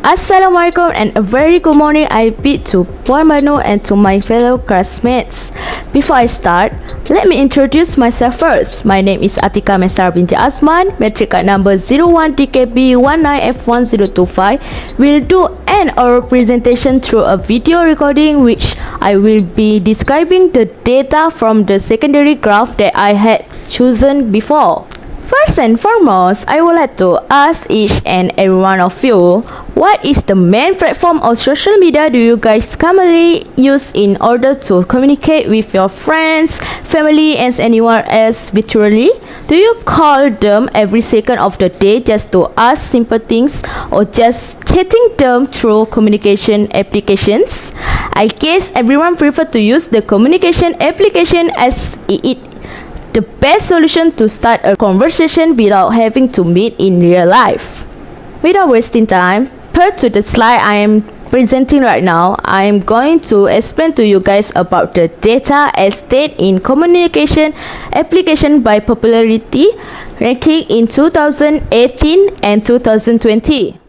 Assalamualaikum and a very good morning I bid to Puan Manu and to my fellow classmates. Before I start, let me introduce myself first. My name is Atika Mesar binti Asman, metric card number 01DKB19F1025. We'll do an oral presentation through a video recording which I will be describing the data from the secondary graph that I had chosen before. First and foremost, I would like to ask each and every one of you, what is the main platform of social media do you guys commonly use in order to communicate with your friends, family and anyone else virtually? Do you call them every second of the day just to ask simple things or just chatting them through communication applications? I guess everyone prefer to use the communication application as it the best solution to start a conversation without having to meet in real life. Without wasting time, per to the slide I am presenting right now, I am going to explain to you guys about the data as stated in communication application by popularity ranking in 2018 and 2020.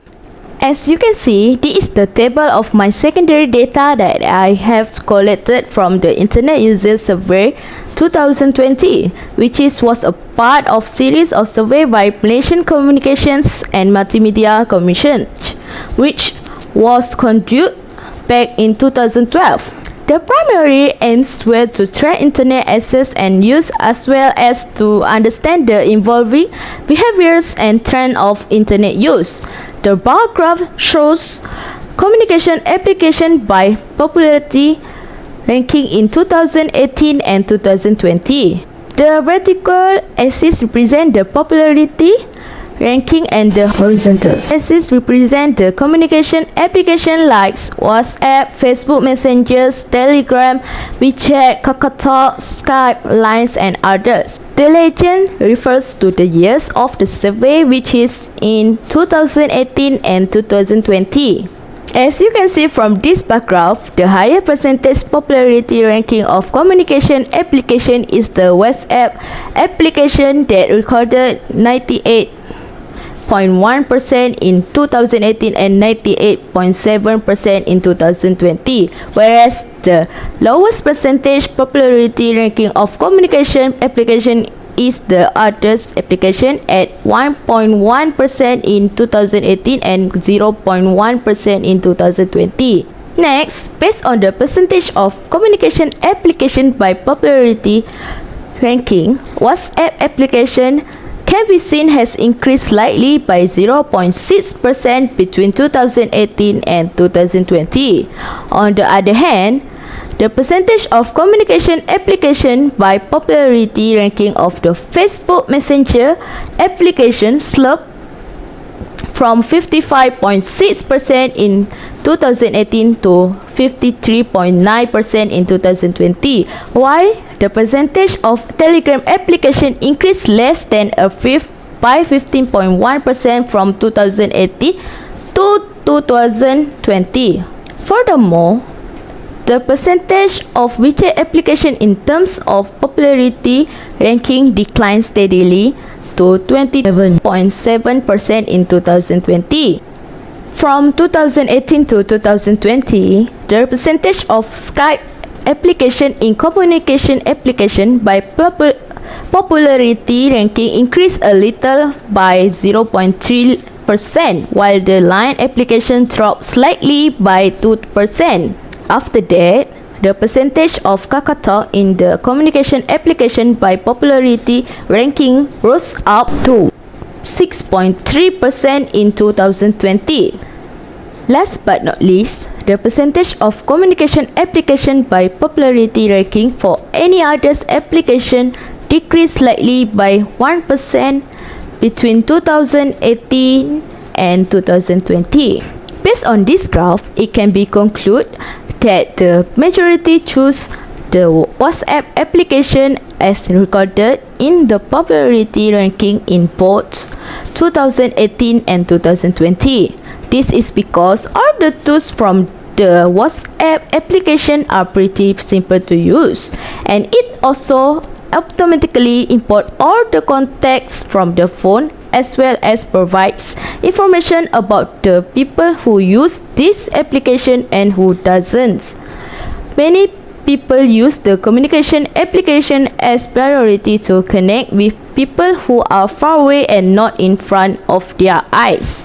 As you can see, this is the table of my secondary data that I have collected from the Internet User Survey 2020, which was a part of series of survey by Malaysian Communications and Multimedia Commission, which was conducted back in 2012. The primary aims were to track internet access and use as well as to understand the evolving behaviors and trend of internet use. The bar graph shows communication application by popularity ranking in 2018 and 2020. The vertical axis represents the popularity ranking and the horizontal axis represent the communication application like WhatsApp, Facebook Messengers, Telegram, WeChat, KakaoTalk, Skype, Lines and others. The legend refers to the years of the survey which is in 2018 and 2020. As you can see from this bar graph, the higher percentage popularity ranking of communication application is the WhatsApp application that recorded 98.1% in 2018 and 98.7% in 2020, whereas the lowest percentage popularity ranking of communication application is the others application at 1.1% in 2018 and 0.1% in 2020. Next, based on the percentage of communication application by popularity ranking, WhatsApp application can be seen has increased slightly by 0.6% between 2018 and 2020. On the other hand, the percentage of communication application by popularity ranking of the Facebook Messenger application slumped from 55.6% in 2018 to 53.9% in 2020, while the percentage of Telegram application increased less than a fifth by 15.1% from 2018 to 2020. Furthermore, the percentage of WeChat application in terms of popularity ranking declined steadily to 27.7% in 2020. From 2018 to 2020, the percentage of Skype application in communication application by popularity ranking increased a little by 0.3%, while the Line application dropped slightly by 2%. After that, the percentage of KakaoTalk in the communication application by popularity ranking rose up to 6.3% in 2020. Last but not least, the percentage of communication application by popularity ranking for any others application decreased slightly by 1% between 2018 and 2020. Based on this graph, it can be concluded that the majority choose the WhatsApp application as recorded in the popularity ranking in both 2018 and 2020. This is because all the tools from the WhatsApp application are pretty simple to use, and it also automatically import all the contacts from the phone as well as provides information about the people who use this application and who doesn't. Many people use the communication application as priority to connect with people who are far away and not in front of their eyes.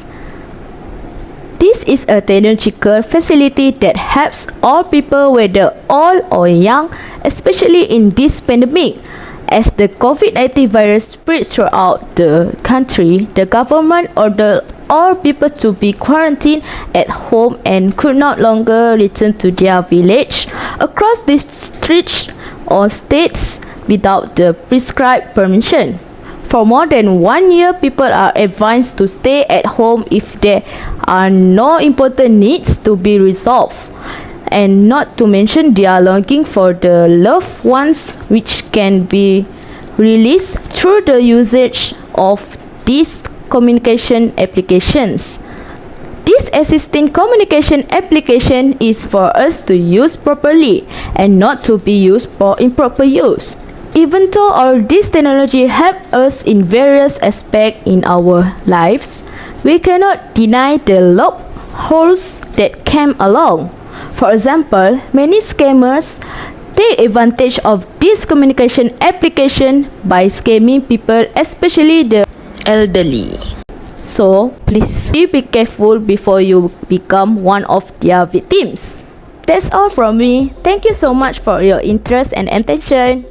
This is a technological facility that helps all people, whether old or young, especially in this pandemic. As the COVID-19 virus spread throughout the country, the government ordered all people to be quarantined at home and could no longer return to their village, across districts or states without the prescribed permission. For more than 1 year, people are advised to stay at home if there are no important needs to be resolved, and not to mention they are longing for the loved ones, which can be released through the usage of these communication applications. This existing communication application is for us to use properly and not to be used for improper use. Even though all this technology help us in various aspects in our lives, we cannot deny the loopholes that came along. For example, many scammers take advantage of this communication application by scamming people, especially the elderly. So, please be careful before you become one of their victims. That's all from me. Thank you so much for your interest and attention.